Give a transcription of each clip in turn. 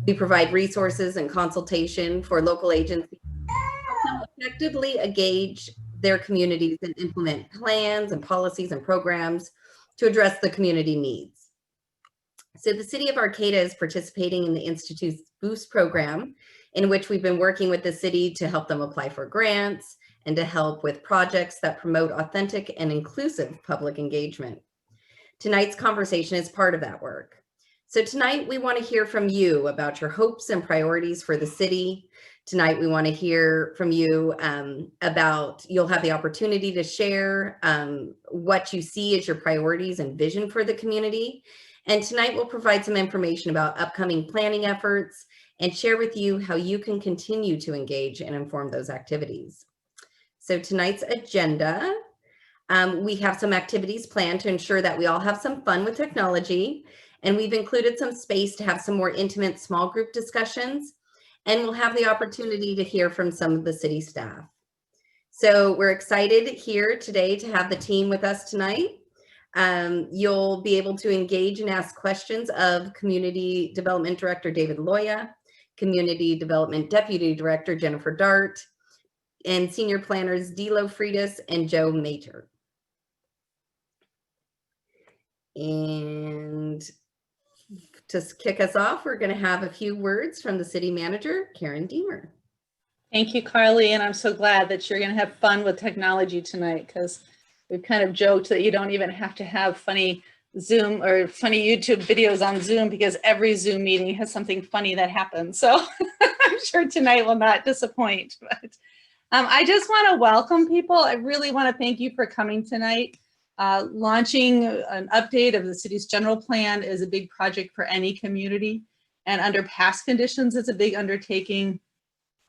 We provide resources and consultation for local agencies to effectively engage their communities and implement plans and policies and programs to address the community needs. So the City of Arcata is participating in the Institute's Boost program, in which we've been working with the city to help them apply for grants and to help with projects that promote authentic and inclusive public engagement. Tonight's conversation is part of that work. So tonight we want to hear from you about your hopes and priorities for the city. Tonight we want to hear from you you'll have the opportunity to share what you see as your priorities and vision for the community. And tonight we'll provide some information about upcoming planning efforts and share with you how you can continue to engage and inform those activities. So tonight's agenda, we have some activities planned to ensure that we all have some fun with technology, and we've included some space to have some more intimate small group discussions, and we'll have the opportunity to hear from some of the city staff. So we're excited here today to have the team with us tonight. You'll be able to engage and ask questions of Community Development Director David Loya, Community Development Deputy Director Jennifer Dart, and Senior Planners Dilo Freitas and Joe Mater. And to kick us off, we're going to have a few words from the City Manager, Karen Deemer. Thank you, Carly, and I'm so glad that you're going to have fun with technology tonight, because we've kind of joked that you don't even have to have funny Zoom or funny YouTube videos on Zoom, because every Zoom meeting has something funny that happens. So I'm sure tonight will not disappoint. But I just want to welcome people. I really want to thank you for coming tonight. Launching an update of the city's general plan is a big project for any community, and under past conditions, it's a big undertaking,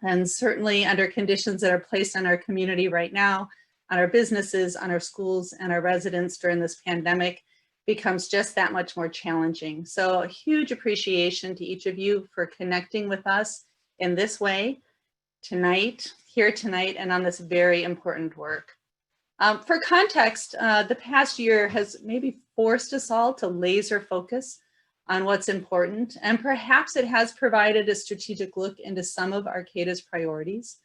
and certainly under conditions that are placed on our community right now, on our businesses, on our schools, and our residents during this pandemic becomes just that much more challenging. So a huge appreciation to each of you for connecting with us in this way tonight, here tonight, and on this very important work. For context, the past year has maybe forced us all to laser focus on what's important, and perhaps it has provided a strategic look into some of Arcata's priorities.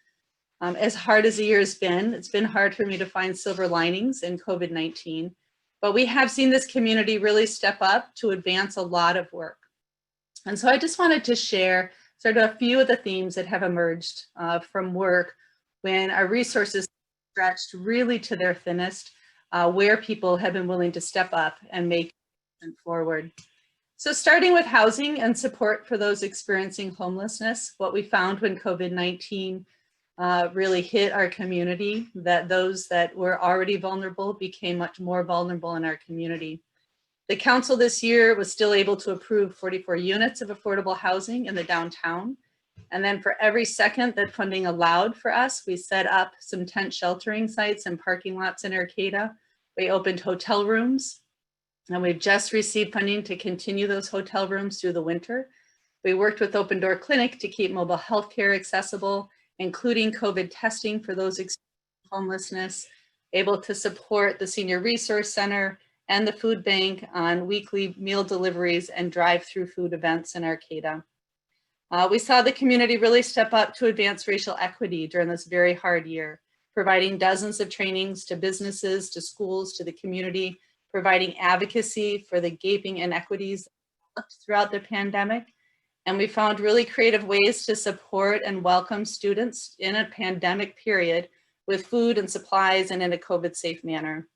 As hard as the year has been, it's been hard for me to find silver linings in COVID-19, but we have seen this community really step up to advance a lot of work. And so I just wanted to share sort of a few of the themes that have emerged from work when our resources stretched really to their thinnest, where people have been willing to step up and make it forward. So starting with housing and support for those experiencing homelessness, what we found when COVID-19 really hit our community, that those that were already vulnerable became much more vulnerable in our community. The council this year was still able to approve 44 units of affordable housing in the downtown. And then for every second that funding allowed for us, we set up some tent sheltering sites and parking lots in Arcata. We opened hotel rooms, and we've just received funding to continue those hotel rooms through the winter. We worked with Open Door Clinic to keep mobile health care accessible, including COVID testing for those experiencing homelessness, able to support the Senior Resource Center and the food bank on weekly meal deliveries and drive-through food events in Arcata. We saw the community really step up to advance racial equity during this very hard year, providing dozens of trainings to businesses, to schools, to the community, providing advocacy for the gaping inequities throughout the pandemic. And we found really creative ways to support and welcome students in a pandemic period with food and supplies and in a COVID-safe manner.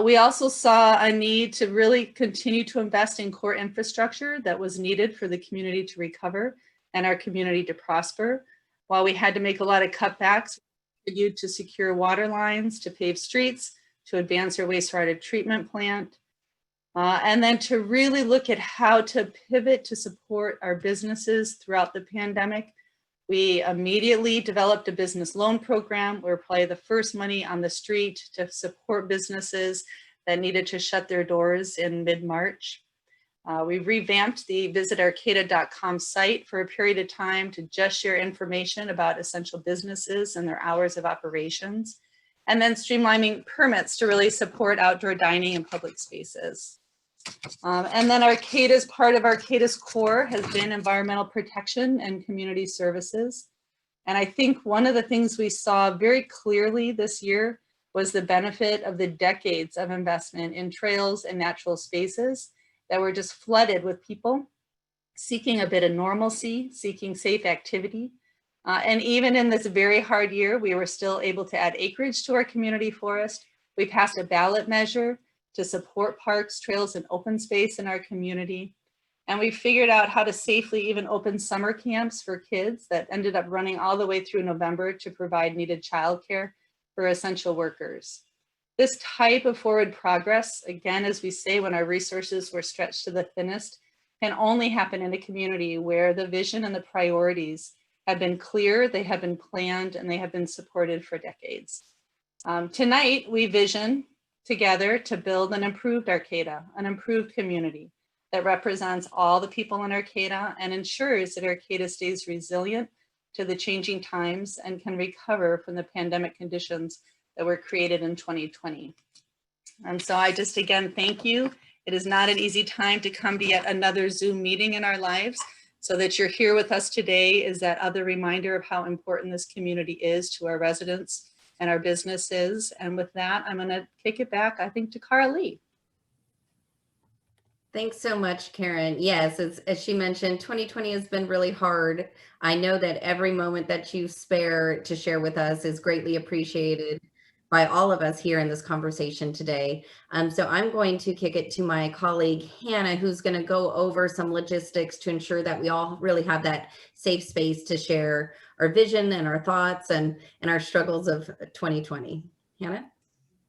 We also saw a need to really continue to invest in core infrastructure that was needed for the community to recover and our community to prosper. While we had to make a lot of cutbacks, we continued to secure water lines, to pave streets, to advance our wastewater treatment plant, and then to really look at how to pivot to support our businesses throughout the pandemic. We immediately developed a business loan program. We were probably the first money on the street to support businesses that needed to shut their doors in mid-March. We revamped the visitarcata.com site for a period of time to just share information about essential businesses and their hours of operations, and then streamlining permits to really support outdoor dining and public spaces. And then Arcata's part of Arcata's core has been environmental protection and community services. And I think one of the things we saw very clearly this year was the benefit of the decades of investment in trails and natural spaces that were just flooded with people seeking a bit of normalcy, seeking safe activity. And even in this very hard year, we were still able to add acreage to our community forest. We passed a ballot measure to support parks, trails, and open space in our community. And we figured out how to safely even open summer camps for kids that ended up running all the way through November to provide needed childcare for essential workers. This type of forward progress, again, as we say, when our resources were stretched to the thinnest, can only happen in a community where the vision and the priorities have been clear, they have been planned, and they have been supported for decades. Tonight, we vision together to build an improved Arcata, an improved community that represents all the people in Arcata and ensures that Arcata stays resilient to the changing times and can recover from the pandemic conditions that were created in 2020. And so I just, again, thank you. It is not an easy time to come to yet another Zoom meeting in our lives. So that you're here with us today is that other reminder of how important this community is to our residents and our businesses. And with that, I'm going to kick it back, I think, to Carly. Thanks so much, Karen. Yes, as she mentioned, 2020 has been really hard. I know that every moment that you spare to share with us is greatly appreciated by all of us here in this conversation today. So I'm going to kick it to my colleague, Hannah, who's going to go over some logistics to ensure that we all really have that safe space to share our vision and our thoughts and our struggles of 2020. Hannah?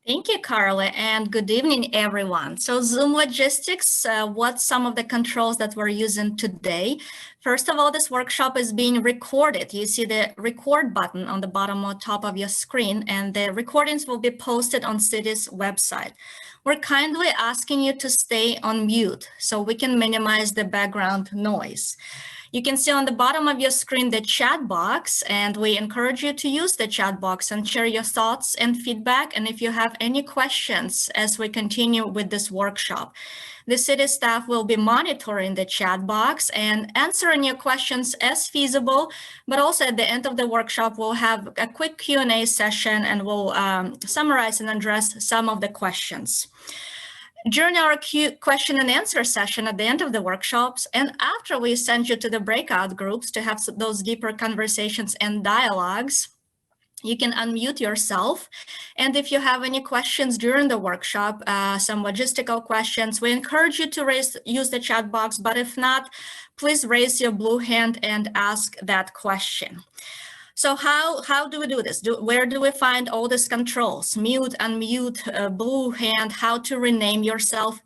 Thank you, Carla, and good evening, everyone. So Zoom logistics, what's some of the controls that we're using today? First of all, this workshop is being recorded. You see the record button on the bottom or top of your screen, and the recordings will be posted on City's website. We're kindly asking you to stay on mute so we can minimize the background noise. You can see on the bottom of your screen the chat box, and we encourage you to use the chat box and share your thoughts and feedback. And if you have any questions as we continue with this workshop, the city staff will be monitoring the chat box and answering your questions as feasible. But also at the end of the workshop, we'll have a quick Q&A session and we'll summarize and address some of the questions. During our question and answer session at the end of the workshops, and after we send you to the breakout groups to have those deeper conversations and dialogues, you can unmute yourself. And if you have any questions during the workshop, some logistical questions, we encourage you to use the chat box, but if not, please raise your blue hand and ask that question. So how do we do this? Where do we find all these controls? Mute, unmute, blue hand, how to rename yourself.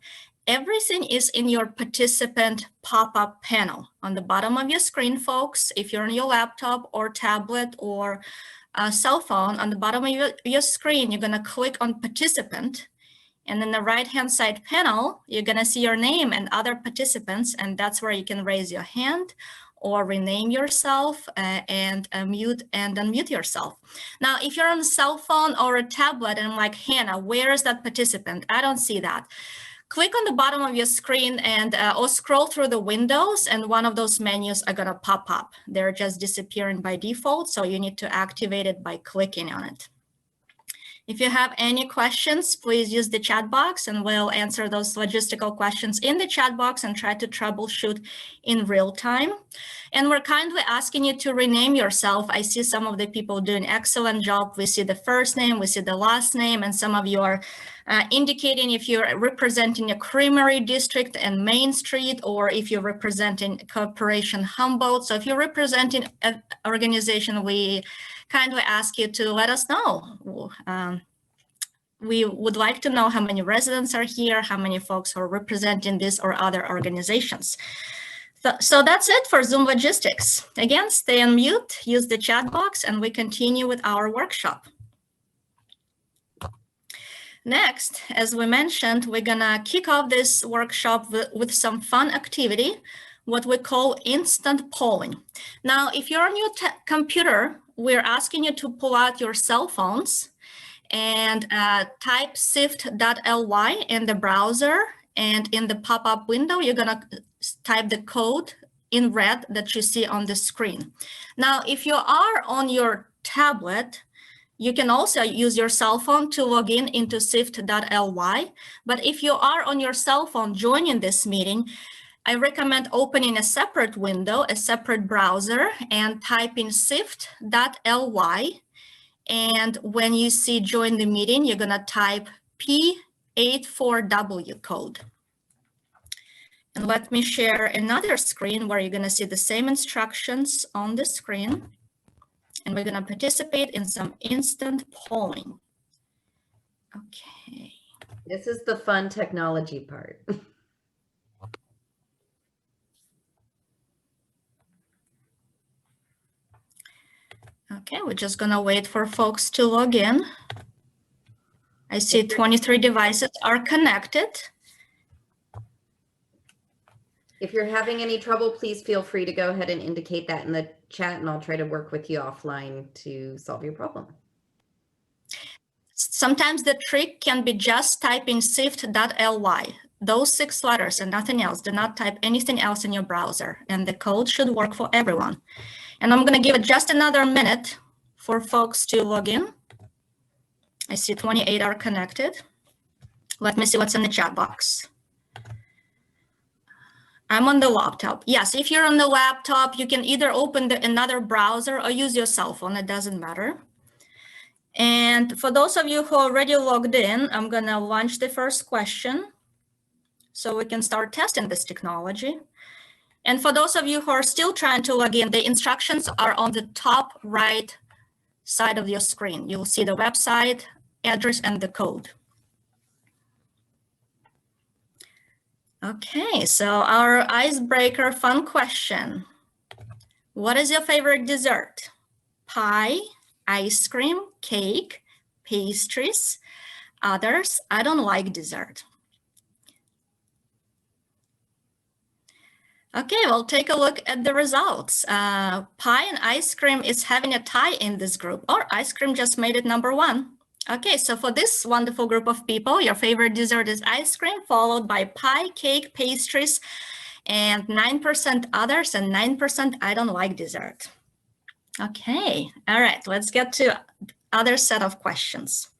Everything is in your participant pop-up panel on the bottom of your screen, folks. If you're on your laptop or tablet or a cell phone, on the bottom of your screen, you're gonna click on participant. And in the right-hand side panel, you're gonna see your name and other participants, and that's where you can raise your hand or rename yourself and mute and unmute yourself. Now, if you're on a cell phone or a tablet and I'm like, Hannah, where is that participant? I don't see that. Click on the bottom of your screen and or scroll through the windows, and one of those menus are gonna pop up. They're just disappearing by default, so you need to activate it by clicking on it. If you have any questions, please use the chat box and we'll answer those logistical questions in the chat box and try to troubleshoot in real time. And we're kindly asking you to rename yourself. I see some of the people doing an excellent job. We see the first name, we see the last name, and some of you are indicating if you're representing a Creamery District and Main Street, or if you're representing Corporation Humboldt. So if you're representing an organization, we kindly ask you to let us know. We would like to know how many residents are here, how many folks are representing this or other organizations. So that's it for Zoom logistics. Again, stay on mute, use the chat box, and we continue with our workshop. Next, as we mentioned, we're gonna kick off this workshop with some fun activity, what we call instant polling. Now, if you're on your computer, we're asking you to pull out your cell phones and type sift.ly in the browser And in the pop-up window, you're gonna type the code in red that you see on the screen. Now, if you are on your tablet, you can also use your cell phone to log in into sift.ly. But if you are on your cell phone joining this meeting, I recommend opening a separate window, a separate browser, and typing sift.ly. And when you see join the meeting, you're gonna type P84W code. And let me share another screen where you're gonna see the same instructions on the screen. And we're gonna participate in some instant polling. Okay. This is the fun technology part. Okay, we're just gonna wait for folks to log in. I see 23 devices are connected. If you're having any trouble, please feel free to go ahead and indicate that in the chat, and I'll try to work with you offline to solve your problem. Sometimes the trick can be just typing sift.ly, those 6 letters and nothing else. Do not type anything else in your browser, and the code should work for everyone. And I'm gonna give it just another minute for folks to log in. I see 28 are connected. Let me see what's in the chat box. I'm on the laptop. Yes, if you're on the laptop, you can either open another browser or use your cell phone. It doesn't matter. And for those of you who already logged in, I'm gonna launch the first question so we can start testing this technology. And for those of you who are still trying to log in, the instructions are on the top right side of your screen. You'll see the website, address, and the code. Okay, so our icebreaker fun question. What is your favorite dessert? Pie, ice cream, cake, pastries, others? I don't like dessert. Okay, well, take a look at the results. Pie and ice cream is having a tie in this group, or ice cream just made it number 1. Okay, so for this wonderful group of people, your favorite dessert is ice cream, followed by pie, cake, pastries, and 9% others, and 9% I don't like dessert. Okay, all right, let's get to other set of questions.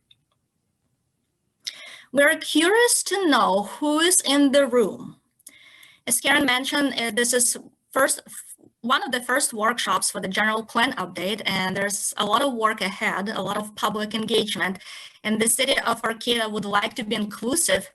We're curious to know who is in the room. As Karen mentioned, this is one of the first workshops for the general plan update, and there's a lot of work ahead, a lot of public engagement, and the city of Arcata would like to be inclusive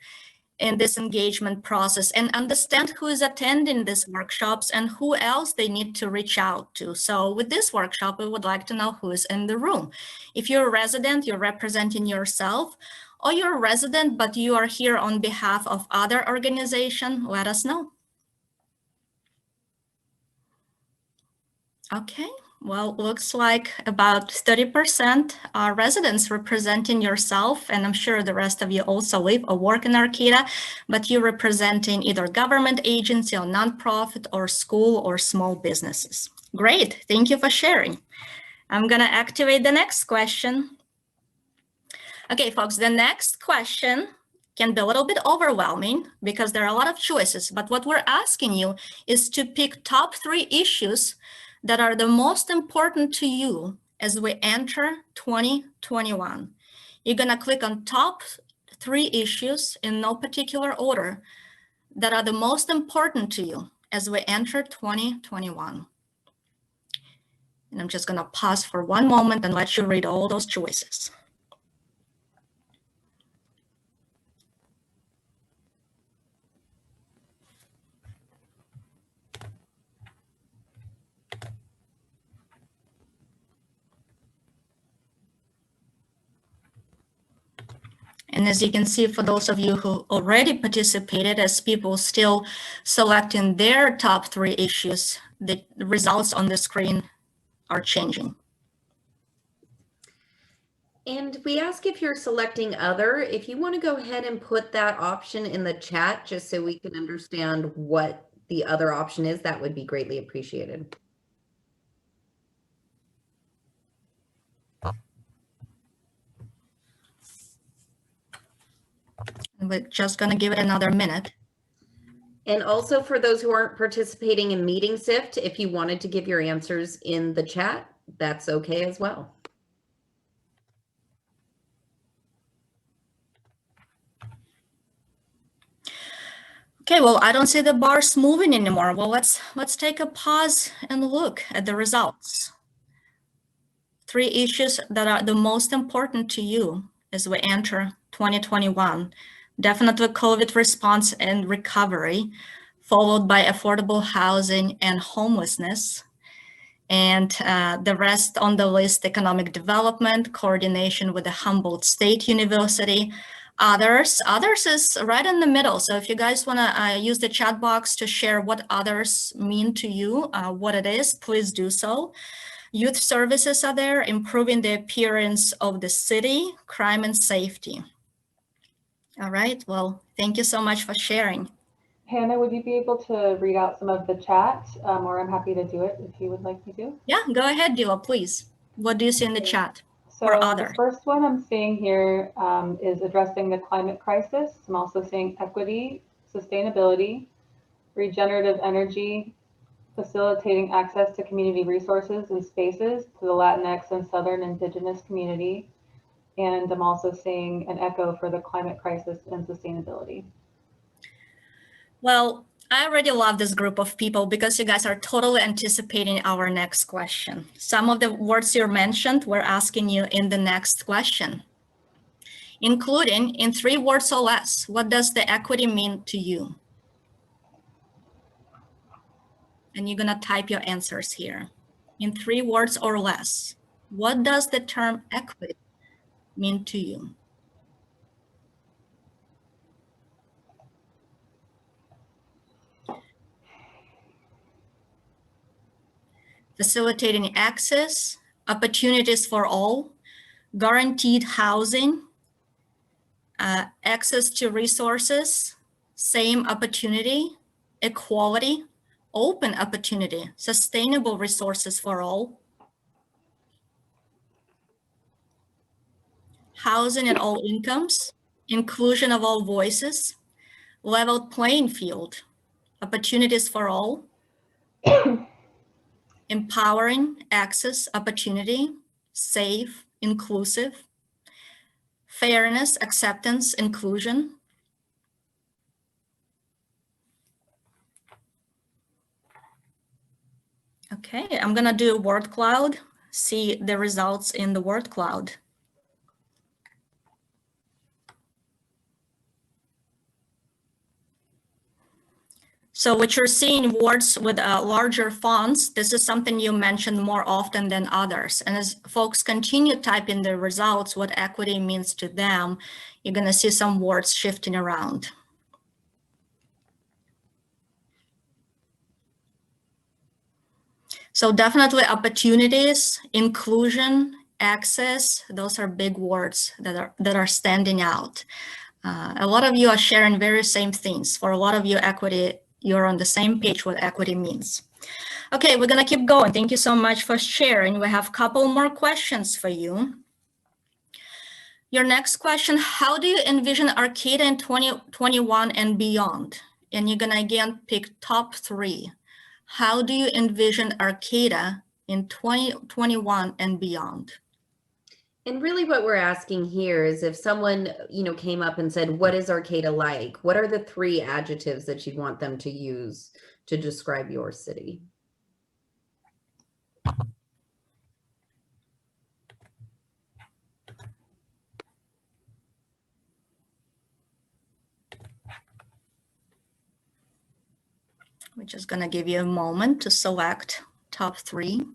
in this engagement process and understand who is attending these workshops and who else they need to reach out to. So with this workshop, we would like to know who is in the room. If you're a resident, you're representing yourself, or you're a resident, but you are here on behalf of other organization, let us know. Okay, well, looks like about 30% are residents representing yourself, and I'm sure the rest of you also live or work in Arcata, but you're representing either government agency or nonprofit or school or small businesses. Great, thank you for sharing. I'm gonna activate the next question. Okay, folks, the next question can be a little bit overwhelming because there are a lot of choices, but what we're asking you is to pick top 3 issues that are the most important to you as we enter 2021. You're gonna click on top 3 issues in no particular order that are the most important to you as we enter 2021. And I'm just gonna pause for one moment and let you read all those choices. And as you can see, for those of you who already participated, as people still selecting their top 3 issues, the results on the screen are changing. And we ask if you're selecting other, if you want to go ahead and put that option in the chat, just so we can understand what the other option is, that would be greatly appreciated. We're just going to give it another minute. And also for those who aren't participating in Meeting Sift, if you wanted to give your answers in the chat, that's okay as well. Okay, well, I don't see the bars moving anymore. Well, let's take a pause and look at the results. 3 issues that are the most important to you as we enter 2021. Definitely COVID response and recovery, followed by affordable housing and homelessness. And the rest on the list, economic development, coordination with the Humboldt State University. Others is right in the middle. So if you guys want to use the chat box to share what others mean to you, what it is, please do so. Youth services are there, improving the appearance of the city, crime and safety. All right, well, thank you so much for sharing. Hannah, would you be able to read out some of the chat, or I'm happy to do it if you would like me to? Yeah, go ahead, Dila, please. What do you see in the chat? So or other? The first one I'm seeing here is addressing the climate crisis. I'm also seeing equity, sustainability, regenerative energy, facilitating access to community resources and spaces to the Latinx and Southern Indigenous community. And I'm also seeing an echo for the climate crisis and sustainability. Well, I already love this group of people because you guys are totally anticipating our next question. Some of the words you mentioned, we're asking you in the next question, including in 3 words or less. What does the equity mean to you? And you're gonna type your answers here. In 3 words or less, what does the term equity mean to you? Facilitating access, opportunities for all, guaranteed housing, access to resources, same opportunity, equality, open opportunity, sustainable resources for all, housing at all incomes, inclusion of all voices, level playing field, opportunities for all, empowering access, opportunity, safe, inclusive, fairness, acceptance, inclusion. Okay, I'm gonna do a word cloud, see the results in the word cloud. So what you're seeing, words with larger fonts, this is something you mentioned more often than others. And as folks continue typing the results, what equity means to them, you're gonna see some words shifting around. So definitely opportunities, inclusion, access, those are big words that are standing out. A lot of you are sharing very same things. For a lot of you, equity, you're on the same page what equity means. Okay, we're gonna keep going. Thank you so much for sharing. We have a couple more questions for you. Your next question, how do you envision Arcata in 2021 and beyond? And you're gonna again pick top 3. How do you envision Arcata in 2021 and beyond? And really what we're asking here is if someone, came up and said, what is Arcata like? What are the 3 adjectives that you'd want them to use to describe your city? We're just gonna give you a moment to select top 3.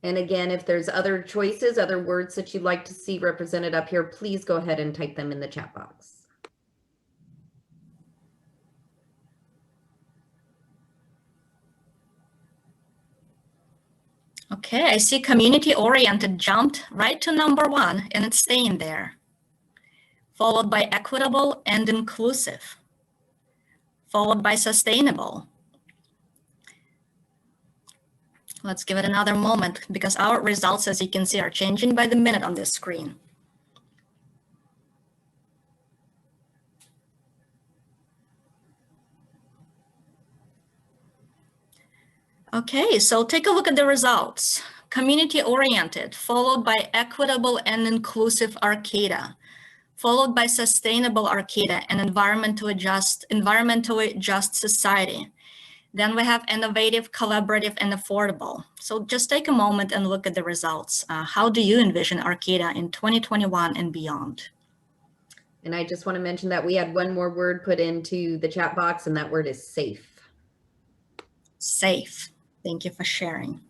And again, if there's other choices, other words that you'd like to see represented up here, please go ahead and type them in the chat box. Okay, I see community-oriented jumped right to number 1, and it's staying there. Followed by equitable and inclusive. Followed by sustainable. Let's give it another moment because our results, as you can see, are changing by the minute on this screen. Okay, so take a look at the results. Community-oriented, followed by equitable and inclusive Arcata, followed by sustainable Arcata and environmentally just society. Then we have innovative, collaborative, and affordable. So just take a moment and look at the results. How do you envision Arcata in 2021 and beyond? And I just want to mention that we had one more word put into the chat box, and that word is safe. Safe. Thank you for sharing.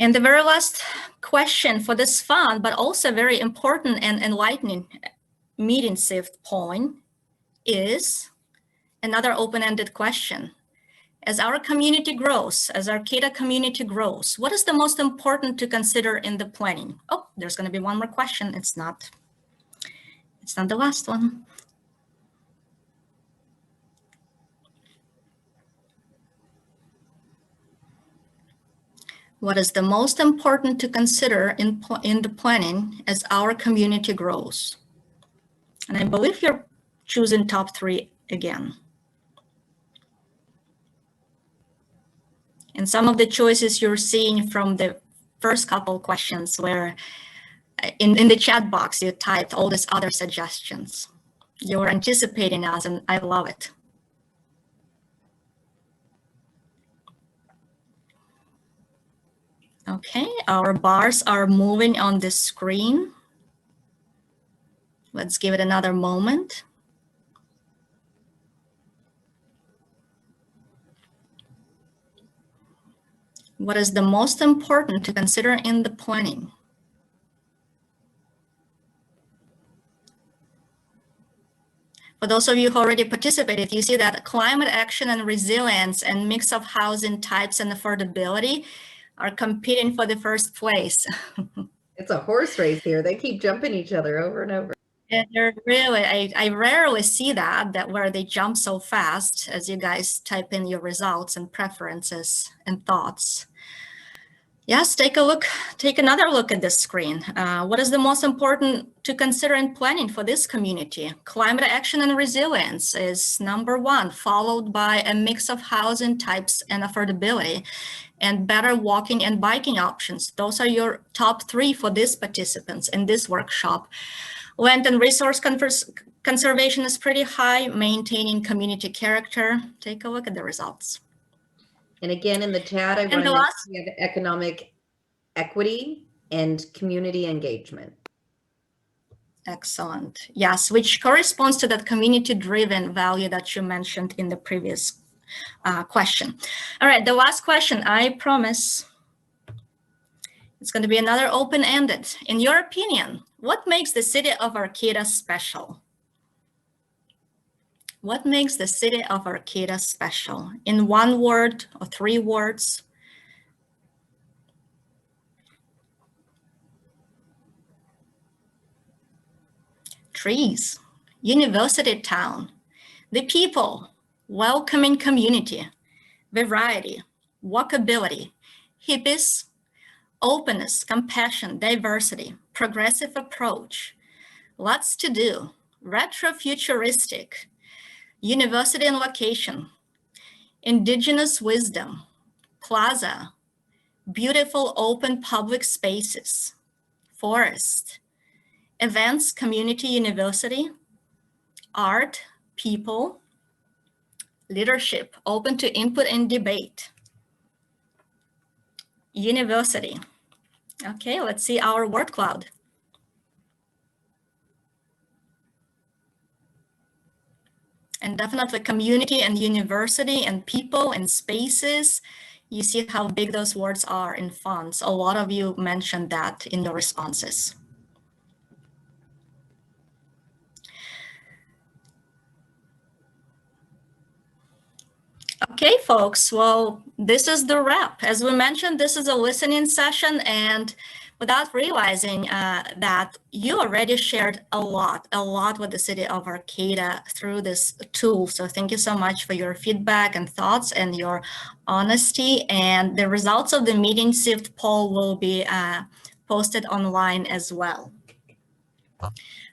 And the very last question for this fun, but also very important and enlightening meeting shift point is another open-ended question. As our community grows, as Arcata community grows, what is the most important to consider in the planning? Oh, there's going to be one more question. It's not the last one. What is the most important to consider in the planning as our community grows? And I believe you're choosing top 3 again. And some of the choices you're seeing from the first couple questions where in the chat box, you typed all these other suggestions. You're anticipating us, and I love it. Okay, our bars are moving on the screen. Let's give it another moment. What is the most important to consider in the planning? For those of you who already participated, you see that climate action and resilience and mix of housing types and affordability are competing for the first place. It's a horse race here. They keep jumping each other over and over. And they're really, I rarely see that where they jump so fast as you guys type in your results and preferences and thoughts. Yes, take another look at this screen. What is the most important to consider in planning for this community? Climate action and resilience is number 1, followed by a mix of housing types and affordability, and better walking and biking options. Those are your top 3 for these participants in this workshop. Land and resource conservation is pretty high, maintaining community character. Take a look at the results. And again, in the chat, I want to mention we have economic equity and community engagement. Excellent. Yes, which corresponds to that community-driven value that you mentioned in the previous question. All right, the last question, I promise. It's going to be another open-ended. In your opinion, what makes the city of Arcata special? What makes the city of Arcata special? In 1 word or 3 words? Trees, university town, the people, welcoming community, variety, walkability, hippies, openness, compassion, diversity, progressive approach, lots to do, retro-futuristic, university and location, indigenous wisdom, plaza, beautiful open public spaces, forest, events, community, university, art, people, leadership, open to input and debate, university. Okay, let's see our word cloud. And definitely community and university and people and spaces. You see how big those words are in fonts. A lot of you mentioned that in the responses. Okay, folks, well, this is the wrap. As we mentioned, this is a listening session, and without realizing that you already shared a lot with the city of Arcata through this tool. So thank you so much for your feedback and thoughts and your honesty. And the results of the meeting shift poll will be posted online as well.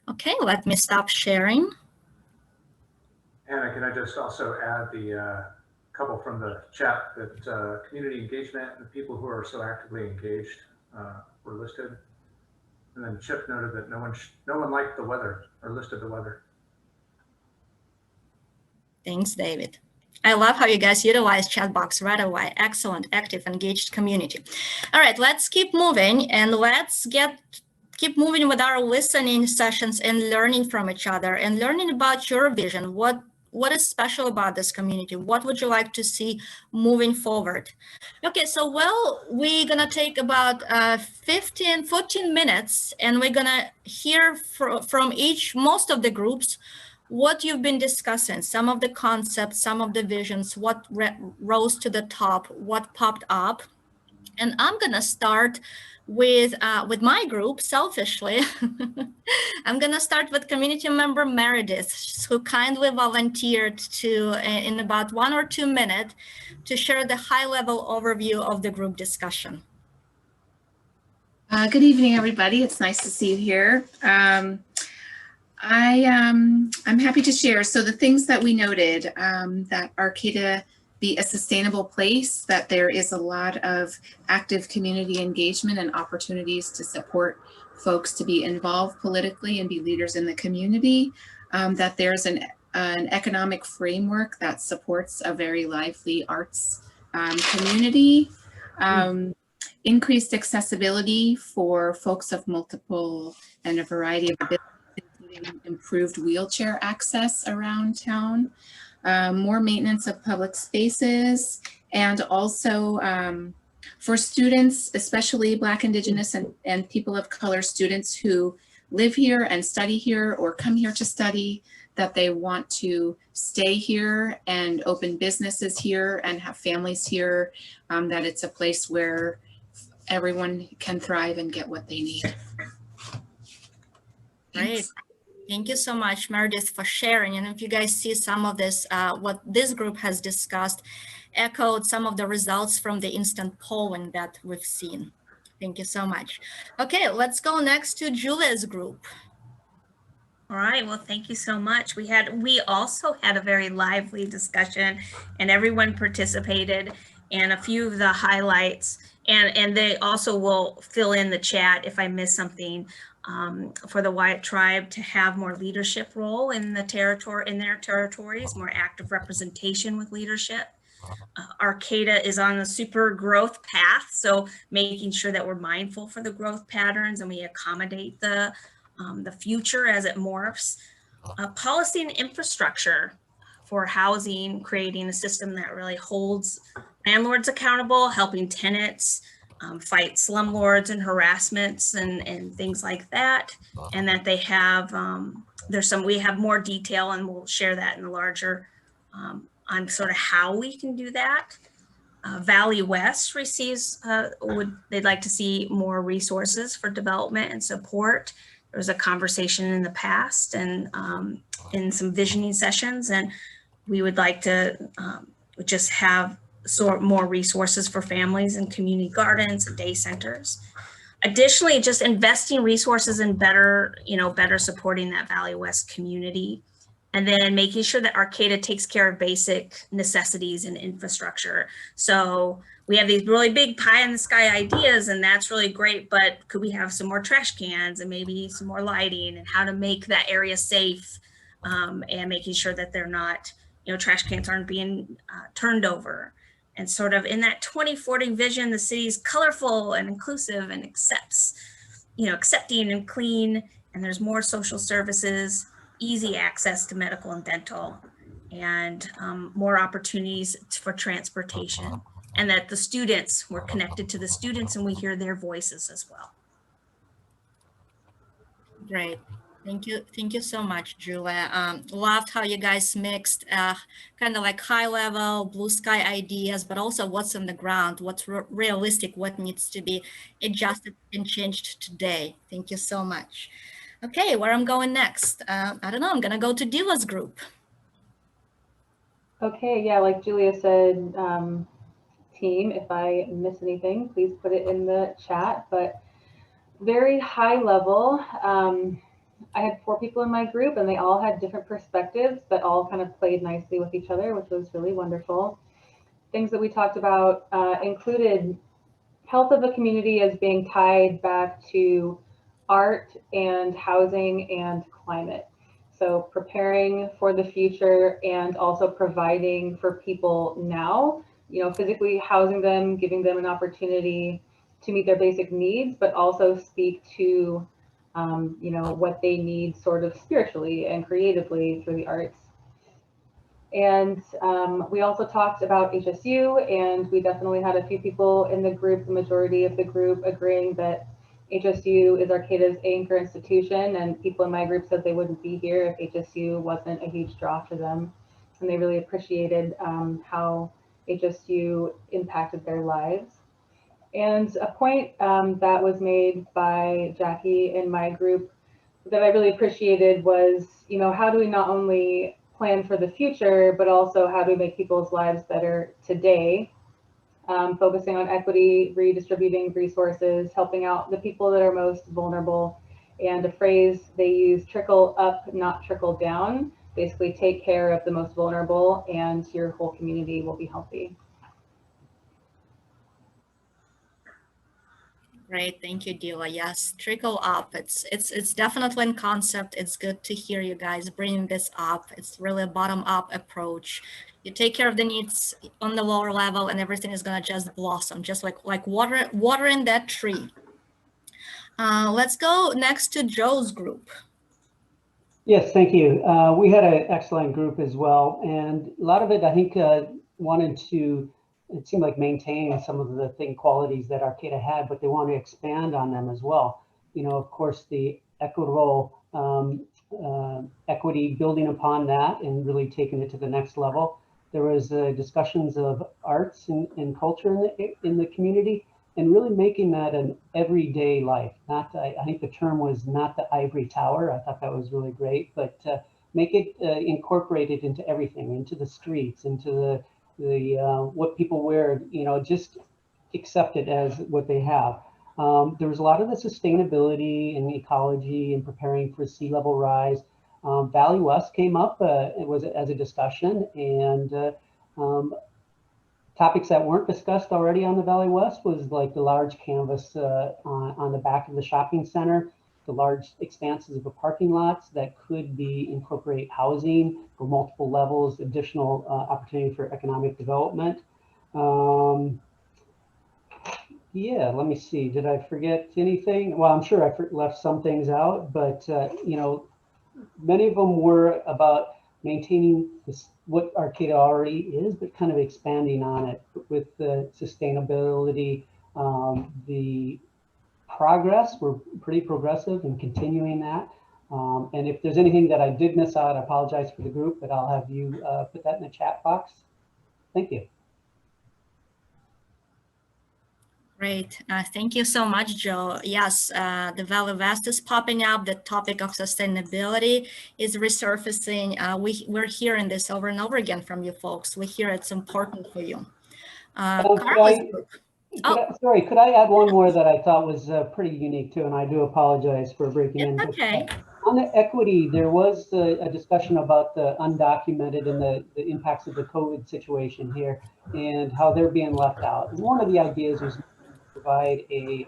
Okay, let me stop sharing. Anna, can I just also add the couple from the chat that community engagement and the people who are so actively engaged were listed. And then Chip noted that no one liked the weather or listed the weather. Thanks, David. I love how you guys utilize chat box right away. Excellent, active, engaged community. All right, let's keep moving and let's keep moving with our listening sessions and learning from each other and learning about your vision. What is special about this community? What would you like to see moving forward? Okay, so we're gonna take about 14 minutes and we're gonna hear from most of the groups what you've been discussing, some of the concepts, some of the visions, what rose to the top, what popped up. And I'm gonna start with my group, selfishly. I'm gonna start with community member Meredith, who kindly volunteered to, in about 1 or 2 minutes, to share the high-level overview of the group discussion. Good evening, everybody. It's nice to see you here. I'm happy to share. So the things that we noted, that Arcata be a sustainable place, that there is a lot of active community engagement and opportunities to support folks to be involved politically and be leaders in the community, that there's an economic framework that supports a very lively arts community, increased accessibility for folks of multiple and a variety of abilities, including improved wheelchair access around town, more maintenance of public spaces, and also for students, especially Black, Indigenous, and people of color students who live here and study here or come here to study, that they want to stay here and open businesses here and have families here, that it's a place where everyone can thrive and get what they need. Great. Thank you so much, Meredith, for sharing. And if you guys see some of this, what this group has discussed, echoed some of the results from the instant polling that we've seen. Thank you so much. Okay, let's go next to Julia's group. All right, well, thank you so much. We also had a very lively discussion and everyone participated, and a few of the highlights, and they also will fill in the chat if I miss something. For the Wyatt tribe to have more leadership role in the territory, in their territories, more active representation with leadership. Arcata is on a super growth path, so making sure that we're mindful for the growth patterns and we accommodate the future as it morphs. Policy and infrastructure for housing, creating a system that really holds landlords accountable, helping tenants fight slumlords and harassments and things like that, and that they have we have more detail, and we'll share that in the larger on sort of how we can do that. Valley West receives they'd like to see more resources for development and support. There was a conversation in the past and in some visioning sessions, and we would like to just have more resources for families and community gardens and day centers. Additionally, just investing resources in better supporting that Valley West community, and then making sure that Arcata takes care of basic necessities and infrastructure. So we have these really big pie in the sky ideas, and that's really great, but could we have some more trash cans and maybe some more lighting, and how to make that area safe, and making sure that they're not, trash cans aren't being turned over. And sort of in that 2040 vision, the city's colorful and inclusive and accepting and clean, and there's more social services, easy access to medical and dental, and more opportunities for transportation, and that the students, we're connected to the students and we hear their voices as well. Great. Thank you so much, Julia. Loved how you guys mixed kind of like high level blue sky ideas, but also what's on the ground, what's realistic, what needs to be adjusted and changed today. Thank you so much. Okay, where I'm going next? I don't know, I'm gonna go to Dila's group. Okay, yeah, like Julia said, team, if I miss anything, please put it in the chat, but very high level. I had 4 people in my group and they all had different perspectives, but all kind of played nicely with each other, which was really wonderful. things that we talked about included health of the community as being tied back to art and housing and climate. So preparing for the future and also providing for people now, you know, physically housing them, giving them an opportunity to meet their basic needs, but also speak to, you know, what they need sort of spiritually and creatively through the arts. And we also talked about HSU, and we definitely had a few people in the group, the majority of the group, agreeing that HSU is Arcata's anchor institution, and people in my group said they wouldn't be here if HSU wasn't a huge draw for them. And they really appreciated how HSU impacted their lives. And a point that was made by Jackie in my group that I really appreciated was, you know, how do we not only plan for the future, but also how do we make people's lives better today? Focusing on equity, redistributing resources, helping out the people that are most vulnerable. And a phrase they use, trickle up, not trickle down. Basically take care of the most vulnerable and your whole community will be healthy. Great, thank you, Dila. Yes, trickle up. It's definitely in concept. It's good to hear you guys bringing this up. It's really a bottom-up approach. You take care of the needs on the lower level, and everything is gonna just blossom, just like watering that tree. Let's go next to Joe's group. Yes, thank you. We had an excellent group as well, and a lot of it, I think, wanted to. It seemed like maintain some of the qualities that Arcata had, but they want to expand on them as well. You know, of course, the equitable equity, building upon that and really taking it to the next level. There was discussions of arts and culture in the community, and really making that an everyday life. Not, I think the term was not the ivory tower. I thought that was really great, but make it incorporated into everything, into the streets, into the what people wear, you know, just accept it as what they have. There was a lot of the sustainability and ecology and preparing for sea level rise. Valley West came up, it was as a discussion, and topics that weren't discussed already on the Valley West was like the large canvas on the back of the shopping center, the large expanses of the parking lots that could be incorporate housing for multiple levels, additional opportunity for economic development. Yeah, let me see. Did I forget anything? Well, I'm sure I left some things out, but you know, many of them were about maintaining this, what Arcata already is, but kind of expanding on it with the sustainability, the progress. We're pretty progressive in continuing that. And if there's anything that I did miss out, I apologize for the group, but I'll have you put that in the chat box. Thank you. Great. Thank you so much, Joe. Yes, the Valley West is popping up. The topic of sustainability is resurfacing. We're hearing this over and over again from you folks. We hear it's important for you. Sorry, could I add one more that I thought was pretty unique too, and I do apologize for breaking in. Okay. On the equity, there was a discussion about the undocumented and the impacts of the COVID situation here and how they're being left out. And one of the ideas was to provide a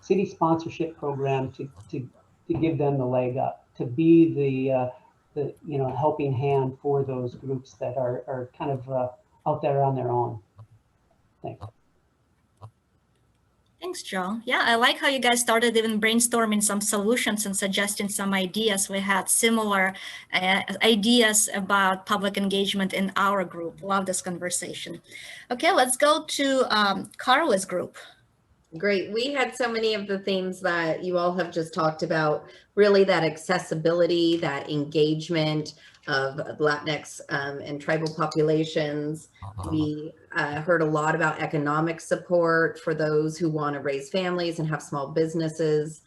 city sponsorship program to give them the leg up, to be the you know, helping hand for those groups that are kind of out there on their own. Thanks. Thanks, Joe. Yeah, I like how you guys started even brainstorming some solutions and suggesting some ideas. We had similar ideas about public engagement in our group. Love this conversation. Okay, let's go to Carla's group. Great. We had so many of the themes that you all have just talked about, really that accessibility, that engagement of Latinx and tribal populations. We heard a lot about economic support for those who want to raise families and have small businesses.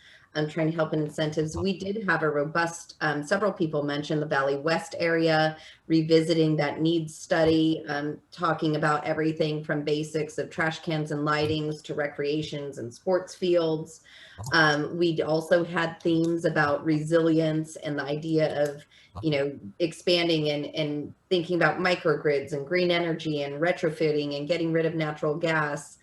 trying to help in incentives. We did have a robust, several people mentioned the Valley West area, revisiting that needs study, talking about everything from basics of trash cans and lightings to recreations and sports fields. We also had themes about resilience and the idea of, you know, expanding and thinking about microgrids and green energy and retrofitting and getting rid of natural gas.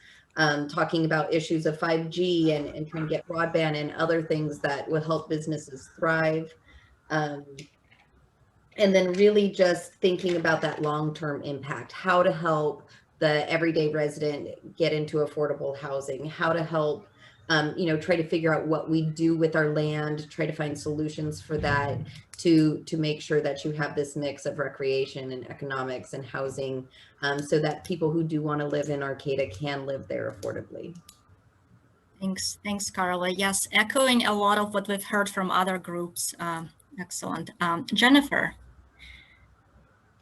Talking about issues of 5G and trying to get broadband and other things that will help businesses thrive. And then really just thinking about that long-term impact, how to help the everyday resident get into affordable housing, how to help, you know, try to figure out what we do with our land, try to find solutions for that to make sure that you have this mix of recreation and economics and housing, so that people who do want to live in Arcata can live there affordably. Thanks, Carla. Yes, echoing a lot of what we've heard from other groups. Excellent. Jennifer.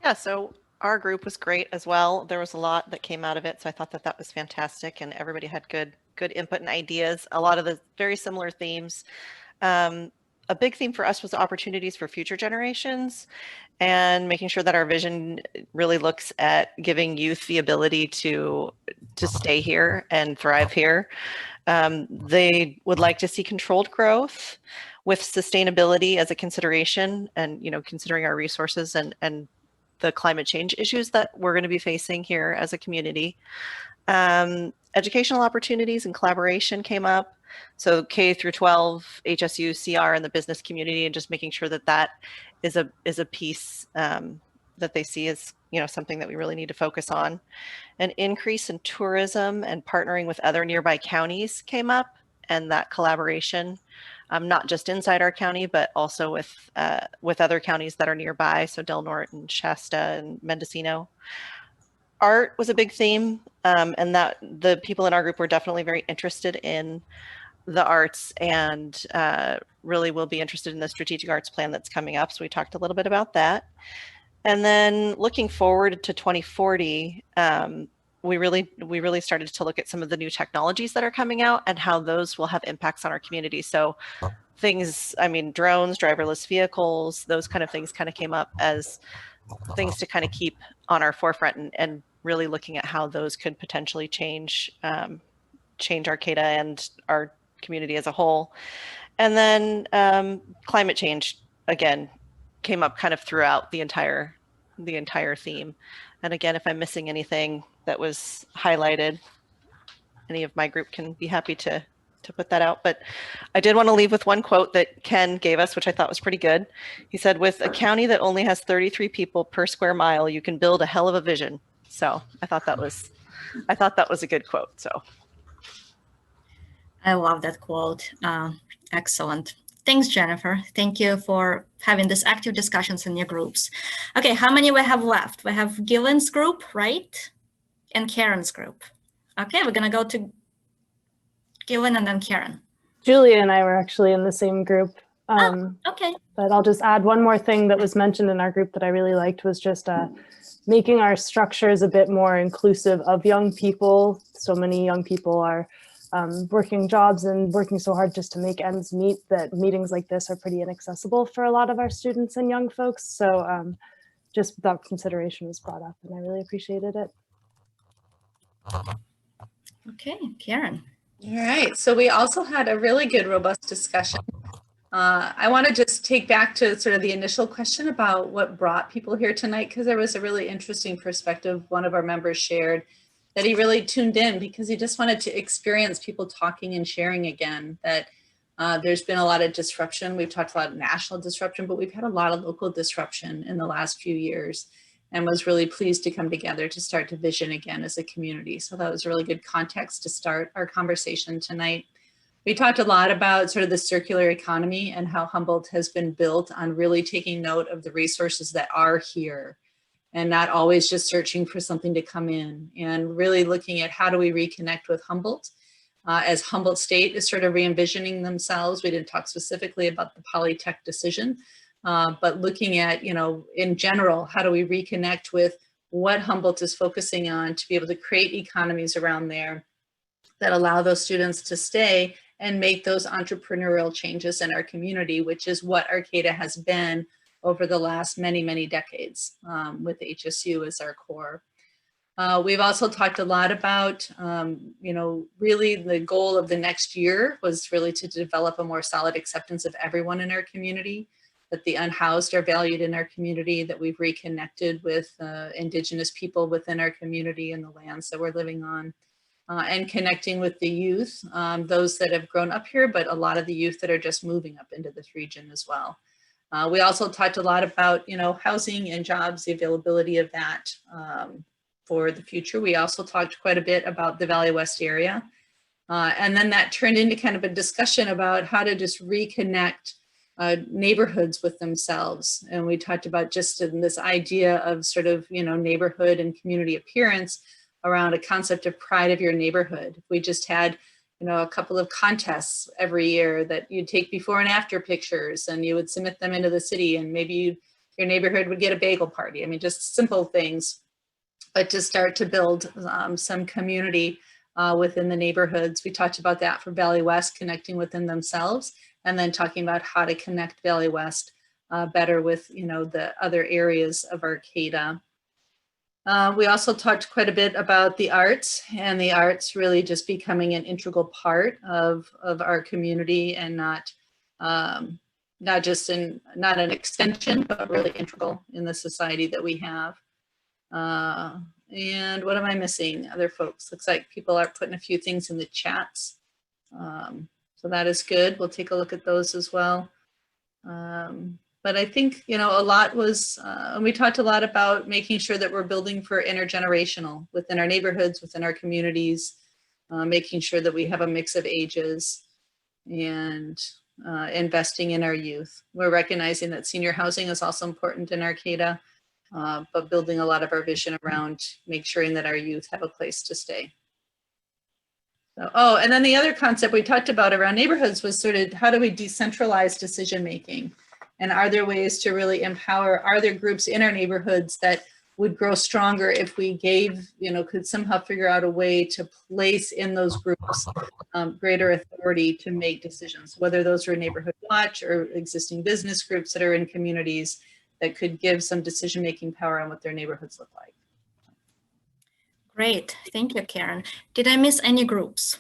Yeah, so our group was great as well. There was a lot that came out of it, so I thought that that was fantastic, and everybody had good input and ideas. A lot of the very similar themes. A big theme for us was opportunities for future generations, and making sure that our vision really looks at giving youth the ability to stay here and thrive here. They would like to see controlled growth with sustainability as a consideration, and, you know, considering our resources and the climate change issues that we're going to be facing here as a community. Educational opportunities and collaboration came up. So K through 12, HSU, CR, and the business community, and just making sure that that is a piece that they see as, you know, something that we really need to focus on. An increase in tourism and partnering with other nearby counties came up, and that collaboration, not just inside our county, but also with other counties that are nearby. So Del Norte and Shasta and Mendocino. Art was a big theme, and that the people in our group were definitely very interested in the arts, and really will be interested in the strategic arts plan that's coming up. So we talked a little bit about that. And then looking forward to 2040, we really started to look at some of the new technologies that are coming out and how those will have impacts on our community. So things, I mean, drones, driverless vehicles, those kind of things kind of came up as things to kind of keep on our forefront, and really looking at how those could potentially change Arcata and our community as a whole. And then climate change, again, came up kind of throughout the entire theme. And again, if I'm missing anything that was highlighted, any of my group can be happy to put that out. But I did want to leave with one quote that Ken gave us, which I thought was pretty good. He said, "With a county that only has 33 people per square mile, you can build a hell of a vision." So I thought that was a good quote. So I love that quote. Excellent. Thanks, Jennifer. Thank you for having this active discussions in your groups. Okay, how many we have left? We have Gillen's group, right? And Karen's group. Okay, we're gonna go to Gillen and then Karen. Julia and I were actually in the same group. Okay. But I'll just add one more thing that was mentioned in our group that I really liked, was just making our structures a bit more inclusive of young people. So many young people are working jobs and working so hard just to make ends meet, that meetings like this are pretty inaccessible for a lot of our students and young folks. So just that consideration was brought up, and I really appreciated it. Okay, Karen. All right, so we also had a really good, robust discussion. I want to just take back to sort of the initial question about what brought people here tonight, because there was a really interesting perspective one of our members shared, that he really tuned in because he just wanted to experience people talking and sharing again, that there's been a lot of disruption. We've talked a lot of national disruption, but we've had a lot of local disruption in the last few years, and was really pleased to come together to start to vision again as a community. So that was a really good context to start our conversation tonight. We talked a lot about sort of the circular economy and how Humboldt has been built on really taking note of the resources that are here, and not always just searching for something to come in, and really looking at how do we reconnect with Humboldt as Humboldt State is sort of re-envisioning themselves. We didn't talk specifically about the Polytech decision, but looking at, you know, in general, how do we reconnect with what Humboldt is focusing on to be able to create economies around there that allow those students to stay and make those entrepreneurial changes in our community, which is what Arcata has been over the last many, many decades, with HSU as our core. We've also talked a lot about, really the goal of the next year was really to develop a more solid acceptance of everyone in our community, that the unhoused are valued in our community, that we've reconnected with Indigenous people within our community and the lands that we're living on, and connecting with the youth, those that have grown up here, but a lot of the youth that are just moving up into this region as well. We also talked a lot about, housing and jobs, the availability of that for the future. We also talked quite a bit about the Valley West area. And then that turned into kind of a discussion about how to just reconnect neighborhoods with themselves. And we talked about just this idea of sort of, neighborhood and community appearance around a concept of pride of your neighborhood. We just had, a couple of contests every year that you'd take before and after pictures and you would submit them into the city, and maybe your neighborhood would get a bagel party. I mean, just simple things, but to start to build some community within the neighborhoods. We talked about that for Valley West, connecting within themselves, and then talking about how to connect Valley West better with, the other areas of Arcata. We also talked quite a bit about the arts, and the arts really just becoming an integral part of our community, and not an extension, but really integral in the society that we have. And what am I missing? Other folks, looks like people are putting a few things in the chats. So that is good. We'll take a look at those as well. But I think, a lot was, and we talked a lot about making sure that we're building for intergenerational within our neighborhoods, within our communities, making sure that we have a mix of ages, and investing in our youth. We're recognizing that senior housing is also important in Arcata, but building a lot of our vision around make sure that our youth have a place to stay. So, and then the other concept we talked about around neighborhoods was sort of how do we decentralize decision making? And are there ways to really empower, are there groups in our neighborhoods that would grow stronger if we gave, could somehow figure out a way to place in those groups greater authority to make decisions, whether those are neighborhood watch or existing business groups that are in communities that could give some decision-making power on what their neighborhoods look like. Great, thank you, Karen. Did I miss any groups?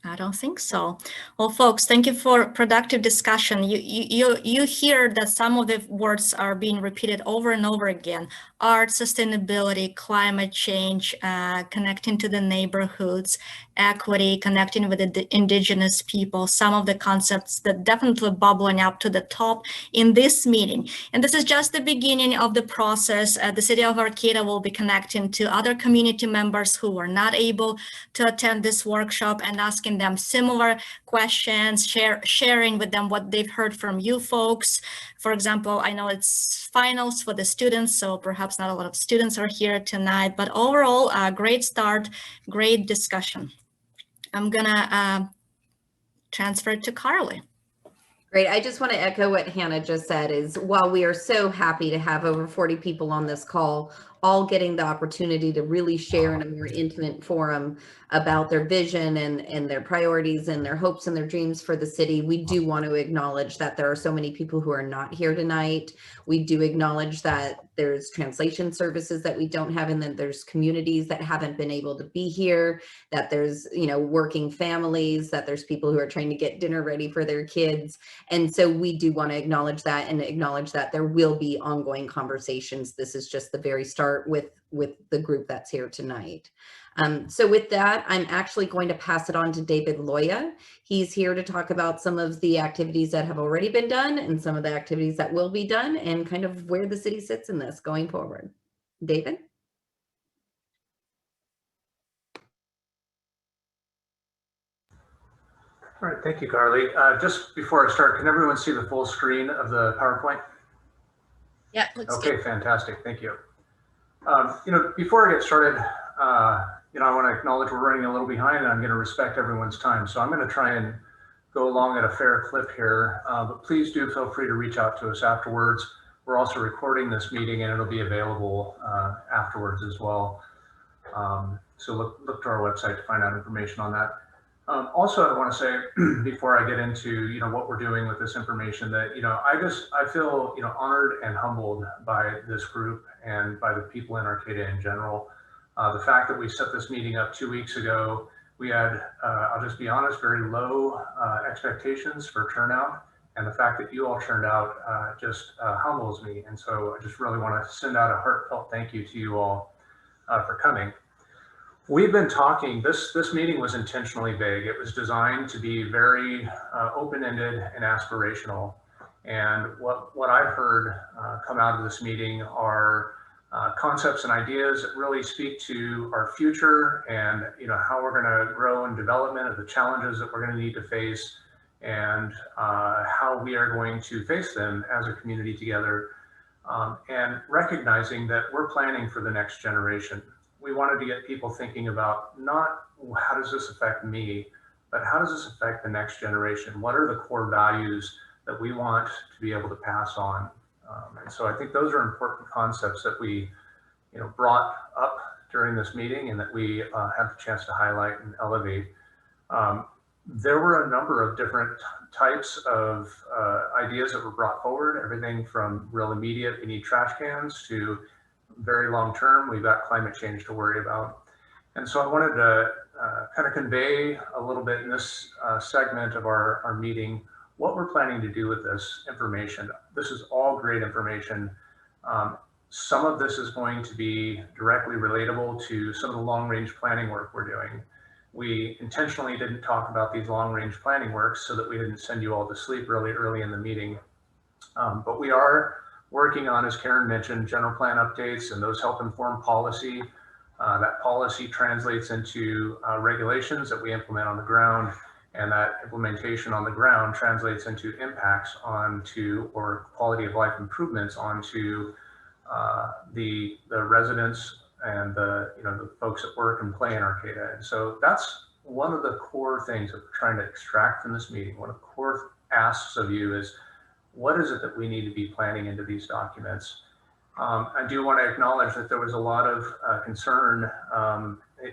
I don't think so. Well, folks, thank you for productive discussion. You hear that some of the words are being repeated over and over again. Art, sustainability, climate change, connecting to the neighborhoods, equity, connecting with the indigenous people, some of the concepts that definitely bubbling up to the top in this meeting. And this is just the beginning of the process. The city of Arcata will be connecting to other community members who were not able to attend this workshop and asking them similar questions, sharing with them what they've heard from you folks. For example, I know it's finals for the students, so perhaps not a lot of students are here tonight, but overall, a great start, great discussion. I'm gonna transfer it to Carly. Great. I just want to echo what Hannah just said is while we are so happy to have over 40 people on this call, all getting the opportunity to really share in a more intimate forum about their vision and their priorities and their hopes and their dreams for the city, we do want to acknowledge that there are so many people who are not here tonight. We do acknowledge that there's translation services that we don't have, and then there's communities that haven't been able to be here, that there's, working families, that there's people who are trying to get dinner ready for their kids. And so we do want to acknowledge that and acknowledge that there will be ongoing conversations. This is just the very start with the group that's here tonight. So with that, I'm actually going to pass it on to David Loya. He's here to talk about some of the activities that have already been done and some of the activities that will be done and kind of where the city sits in this going forward. David? All right, thank you, Carly. Just before I start, can everyone see the full screen of the PowerPoint? Yeah, looks okay, good. Fantastic, thank you. Before I get started, I want to acknowledge we're running a little behind, and I'm going to respect everyone's time. So I'm going to try and go along at a fair clip here, but please do feel free to reach out to us afterwards. We're also recording this meeting, and it'll be available afterwards as well. So look to our website to find out information on that. Also, I want to say before I get into what we're doing with this information that I feel honored and humbled by this group and by the people in Arcata in general. The fact that we set this meeting up 2 weeks ago, we had I'll just be honest, very low expectations for turnout, and the fact that you all turned out just humbles me. And so I just really want to send out a heartfelt thank you to you all for coming. We've been talking, this meeting was intentionally vague. It was designed to be very open-ended and aspirational. And what I've heard come out of this meeting are concepts and ideas that really speak to our future and how we're going to grow in development, of the challenges that we're going to need to face, and how we are going to face them as a community together, and recognizing that we're planning for the next generation. We wanted to get people thinking about not how does this affect me, but how does this affect the next generation? What are the core values that we want to be able to pass on? And so I think those are important concepts that we brought up during this meeting and that we had the chance to highlight and elevate. There were a number of different types of ideas that were brought forward, everything from real immediate, we need trash cans, to very long term, we've got climate change to worry about. And so I wanted to kind of convey a little bit in this segment of our meeting what we're planning to do with this information. This is all great information. Some of this is going to be directly relatable to some of the long-range planning work we're doing. We intentionally didn't talk about these long-range planning works so that we didn't send you all to sleep really early in the meeting. But we are working on, as Karen mentioned, general plan updates, and those help inform policy. That policy translates into regulations that we implement on the ground, and that implementation on the ground translates into impacts onto, or quality of life improvements onto the residents and the folks that work and play in Arcata. And so that's one of the core things that we're trying to extract from this meeting. One of the core asks of you is, what is it that we need to be planning into these documents? I do want to acknowledge that there was a lot of concern,